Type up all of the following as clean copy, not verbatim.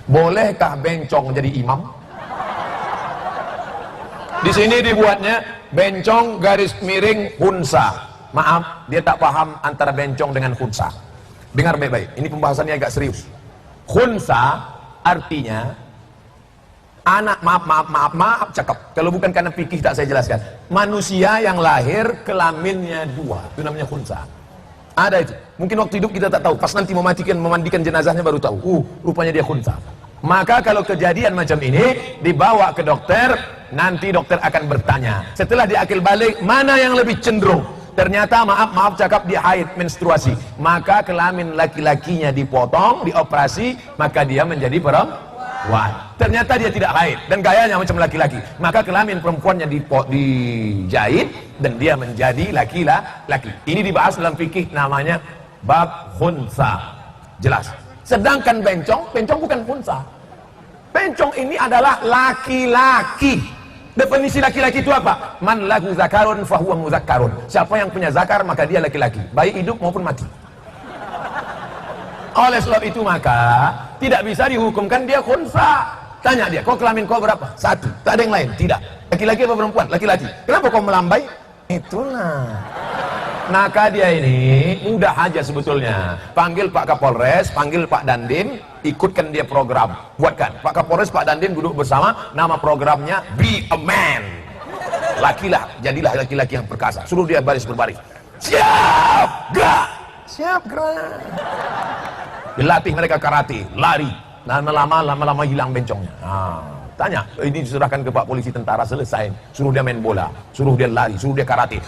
Bolehkah bencong jadi imam? Di sini dibuatnya bencong garis miring hunsa. Maaf, dia tak paham antara bencong dengan hunsa. Dengar baik-baik, ini pembahasannya agak serius. Hunsa artinya anak, maaf cakap. Kalau bukan karena fikih tak saya jelaskan. Manusia yang lahir kelaminnya dua, itu namanya hunsa. Ada itu. Mungkin waktu hidup kita tak tahu. Pas nanti memandikan jenazahnya baru tahu. Rupanya dia hunsa. Maka kalau kejadian macam ini dibawa ke dokter, nanti dokter akan bertanya. Setelah diakil balik, mana yang lebih cenderung? Ternyata maaf cakap dia haid, menstruasi. Maka kelamin laki-lakinya dipotong, dioperasi, maka dia menjadi perempuan. Ternyata dia tidak haid dan gayanya macam laki-laki. Maka kelamin perempuannya dijahit dan dia menjadi laki-laki. Ini dibahas dalam fikih namanya bab khunsa. Jelas. Sedangkan bencong bukan khunsa. Bencong ini adalah laki-laki. Definisi laki-laki itu apa? Man lahu zakarun fahuwa muzakkarun. Siapa yang punya zakar maka dia laki-laki, baik hidup maupun mati. Oleh sebab itu maka tidak bisa dihukumkan dia khunsa. Tanya dia, kau kelamin kau berapa? Satu, tak ada yang lain? Tidak. Laki-laki apa perempuan? Laki-laki. Kenapa kau melambai? Itulah. Maka dia ini mudah aja sebetulnya. Panggil Pak Kapolres, panggil Pak Dandim, ikutkan dia program. Buatkan. Pak Kapolres, Pak Dandim duduk bersama, nama programnya Be a Man. Lakilah, jadilah laki-laki yang perkasa. Suruh dia baris berbaris. Siap, gerak. Siap, gerak. Dilatih mereka karate, lari. Lama-lama hilang bencongnya. Tanya, ini diserahkan ke Pak Polisi Tentara, selesai. Suruh dia main bola, suruh dia lari, suruh dia karate.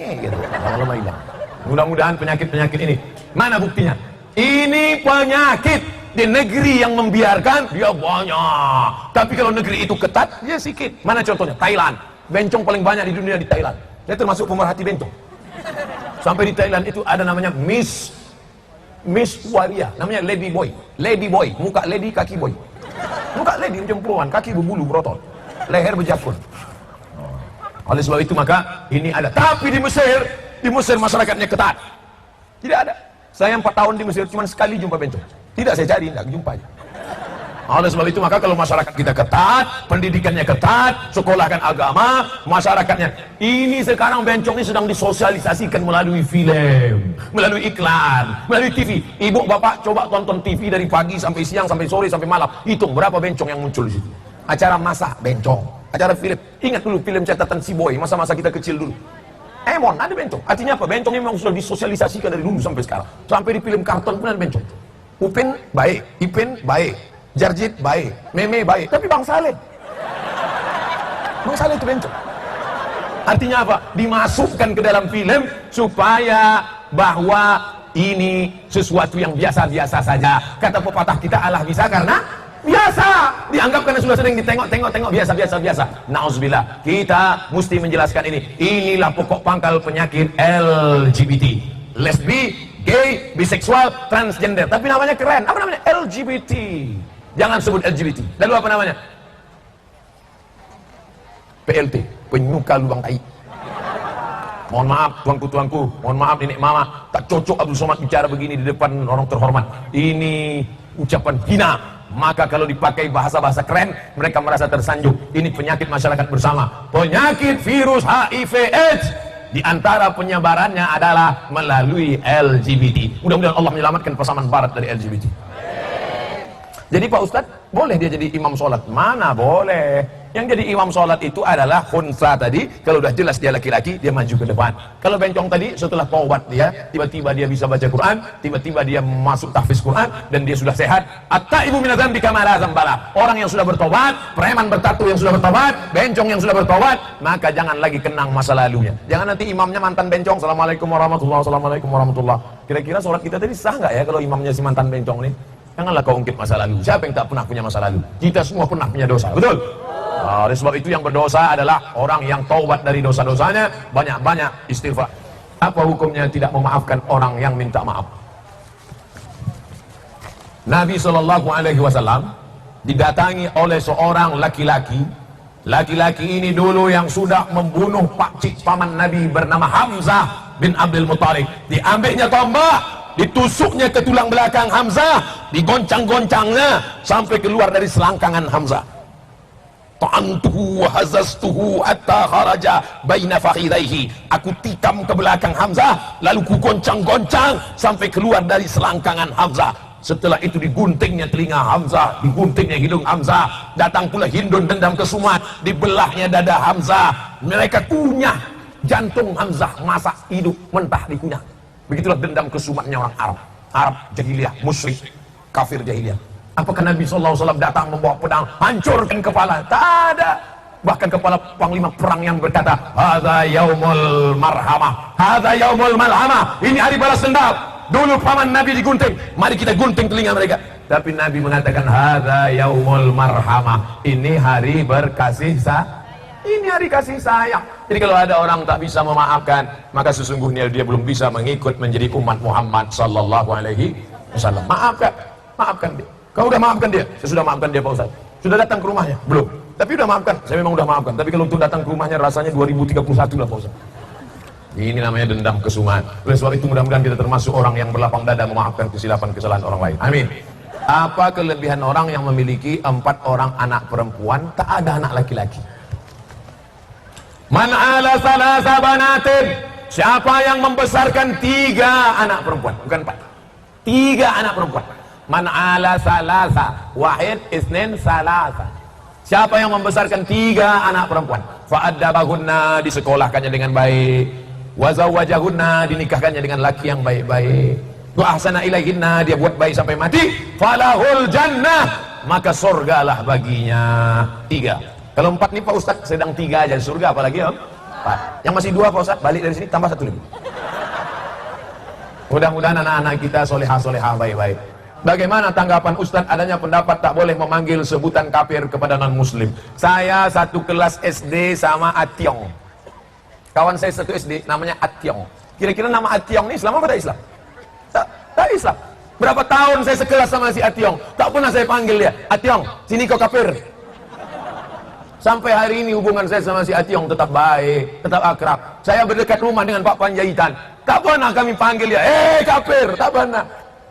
Gitu. Lama-lama hilang. Mudah-mudahan penyakit-penyakit ini, mana buktinya? Ini penyakit di negeri yang membiarkan dia banyak. Tapi kalau negeri itu ketat, dia sedikit. Mana contohnya? Thailand. Bencong paling banyak di dunia di Thailand. Dia termasuk pemerhati bencong. Sampai di Thailand itu ada namanya Miss Waria, namanya Lady Boy. Lady Boy, muka lady, kaki boy. Muka lady macam puluhan, kaki berbulu berotot, leher berjakun. Oleh sebab itu maka ini ada. Tapi di Mesir masyarakatnya ketat. Tidak ada. Saya 4 tahun di Mesir cuma sekali jumpa bencong. Tidak saya cari, tidak jumpa aja. Oleh sebab itu maka kalau masyarakat kita ketat, pendidikannya ketat, sekolahkan agama, masyarakatnya. Ini sekarang bencong ini sedang disosialisasikan melalui film, melalui iklan, melalui TV. Ibu bapak coba tonton TV dari pagi sampai siang, sampai sore, sampai malam. Hitung berapa bencong yang muncul di situ. Acara masak bencong, acara film. Ingat dulu film catatan si Boy, masa-masa kita kecil dulu. Emon ada bencong. Artinya apa? Bencong memang sudah disosialisasikan dari dulu sampai sekarang. Sampai di film kartun pun ada bencong. Upin baik, Ipin baik, Jarjit baik, Meme baik, tapi Bang Saleh itu bencong. Artinya apa? Dimasukkan ke dalam film supaya bahwa ini sesuatu yang biasa-biasa saja. Kata pepatah kita, Allah bisa karena biasa. Dianggap karena sudah sering ditengok biasa. Nauzubillah. Kita mesti menjelaskan ini. Inilah pokok pangkal penyakit LGBT. Lesbi, gay, biseksual, transgender. Tapi namanya keren. Apa namanya? LGBT. Jangan sebut LGBT. Lalu apa namanya? PLT, penyuka lubang tai. Mohon maaf tuanku, mohon maaf nenek mama, tak cocok Abdul Somad bicara begini di depan orang terhormat. Ini ucapan hina. Maka kalau dipakai bahasa-bahasa keren, mereka merasa tersanjung. Ini penyakit masyarakat bersama. Penyakit virus HIV/AIDS. Di antara penyebarannya adalah melalui LGBT. Mudah-mudahan Allah menyelamatkan pasaman barat dari LGBT. Jadi Pak Ustadz, boleh dia jadi imam sholat? Mana boleh. Yang jadi imam sholat itu adalah khunsa tadi. Kalau udah jelas dia laki-laki, dia maju ke depan. Kalau bencong tadi, setelah taubat dia, tiba-tiba dia bisa baca Quran, tiba-tiba dia masuk tahfiz Quran, dan dia sudah sehat. At-taibu minadz-dzambi kama la dzambala. Orang yang sudah bertobat, preman bertatu yang sudah bertobat, bencong yang sudah bertobat, maka jangan lagi kenang masa lalunya. Jangan nanti imamnya mantan bencong. Assalamualaikum warahmatullahi wabarakatuh. Kira-kira sholat kita tadi sah nggak ya kalau imamnya si mantan bencong nih? Janganlah kau ungkit masa lalu. Siapa yang tak pernah punya masa lalu? Kita semua pernah punya dosa, betul? Oleh sebab itu yang berdosa adalah orang yang taubat dari dosa-dosanya, banyak-banyak istighfar. Apa hukumnya tidak memaafkan orang yang minta maaf? Nabi SAW didatangi oleh seorang laki-laki. Laki-laki ini dulu yang sudah membunuh pakcik paman Nabi bernama Hamzah bin Abdul Muttalib. Diambilnya tombak, ditusuknya ke tulang belakang Hamzah, digoncang-goncangnya sampai keluar dari selangkangan Hamzah. Ta'antuhu wa hazastuhu hatta kharaja baina fakhidaihi. Aku tikam ke belakang Hamzah, lalu ku goncang-goncang sampai keluar dari selangkangan Hamzah. Setelah itu diguntingnya telinga Hamzah, diguntingnya hidung Hamzah. Datang pula Hindun dendam ke Sumat, dibelahnya dada Hamzah. Mereka kunyah jantung Hamzah, masak hidup mentah dikunyah. Begitulah dendam ke Sumatnya orang Arab. Arab jahiliyah, musyrik, kafir jahiliyah. Apakah Nabi SAW datang membawa pedang hancurkan kepala? Tak ada. Bahkan kepala panglima perang yang berkata, hadza yaumul marhamah, hadza yaumul malhamah, ini hari balas dendam. Dulu paman Nabi digunting, mari kita gunting telinga mereka. Tapi Nabi mengatakan, hadza yaumul marhamah, ini hari berkasih sayang. Ini hari kasih sayang. Jadi kalau ada orang tak bisa memaafkan, maka sesungguhnya dia belum bisa mengikut menjadi umat Muhammad sallallahu alaihi wasallam. Maafkan, maafkan dia. Kau udah maafkan dia? Saya sudah maafkan dia Pak Ustaz. Sudah datang ke rumahnya? Belum. Tapi udah maafkan. Saya memang udah maafkan. Tapi kalau untuk datang ke rumahnya rasanya 2031 lah Pak Ustaz. Ini namanya dendam kesumat. Oleh sebab itu mudah-mudahan kita termasuk orang yang berlapang dada memaafkan kesilapan kesalahan orang lain. Amin. Apa kelebihan orang yang memiliki 4 orang anak perempuan, tak ada anak laki-laki? Man ala salasa banatin. Siapa yang membesarkan 3 anak perempuan, bukan 4. 3 anak perempuan. Man ala salasa, wahid isnin salasa. Siapa yang membesarkan 3 anak perempuan, fa'addabahunna, disekolahkannya dengan baik, wa zawwajahunna, dinikahkannya dengan laki yang baik-baik, wa ahsana ilaihinna, dia buat baik sampai mati, falahul jannah, maka surgalah baginya. 3. Kalau 4 nih Pak Ustaz sedang 3 aja surga, apalagi Om? 4. Yang masih 2 Pak Ustaz, balik dari sini tambah 1 lagi. Mudah-mudahan anak-anak kita solehah-solehah baik-baik. Bagaimana tanggapan Ustaz adanya pendapat tak boleh memanggil sebutan kafir kepada non-muslim? Saya satu kelas SD sama Atyong. Kawan saya satu SD namanya Atyong. Kira-kira nama Atyong ini Islam apa tak Islam? Tak Islam. Berapa tahun saya sekelas sama si Atyong, tak pernah saya panggil dia, Atyong, sini kau kafir. Sampai hari ini hubungan saya sama si Atyong tetap baik, tetap akrab. Saya berdekat rumah dengan Pak Panjaitan, tak pernah kami panggil dia, kafir, tak pernah.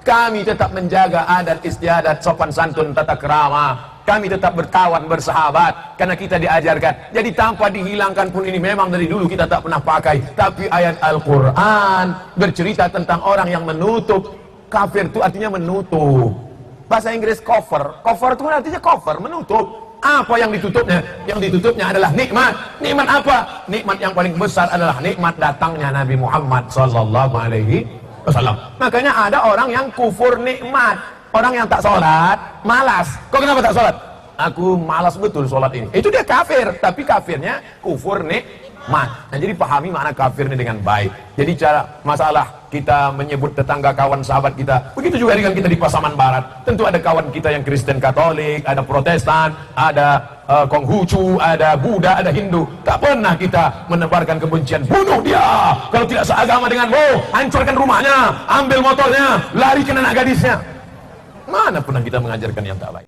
Kami tetap menjaga adat istiadat, sopan santun, tata krama. Kami tetap berkawan, bersahabat, karena kita diajarkan. Jadi tanpa dihilangkan pun ini memang dari dulu kita tak pernah pakai. Tapi ayat Al-Quran bercerita tentang orang yang menutup. Kafir itu artinya menutup. Bahasa Inggris cover. Cover itu artinya cover, menutup. Apa yang ditutupnya? Yang ditutupnya adalah nikmat. Nikmat apa? Nikmat yang paling besar adalah nikmat datangnya Nabi Muhammad sallallahu alaihi wasallam. Makanya ada orang yang kufur nikmat, orang yang tak sholat, malas. Kok kenapa tak sholat? Aku malas betul sholat ini. Itu dia kafir, tapi kafirnya kufur nikmat. Nah, jadi pahami makna kafir ini dengan baik. Jadi cara masalah kita menyebut tetangga kawan sahabat kita, begitu juga dengan kita di Pasaman Barat. Tentu ada kawan kita yang Kristen Katolik, ada Protestan, ada Konghucu, ada Buddha, ada Hindu. Tak pernah kita menebarkan kebencian. Bunuh dia kalau tidak seagama denganmu, hancurkan rumahnya, ambil motornya, larikan anak gadisnya. Mana pernah kita mengajarkan yang tak baik.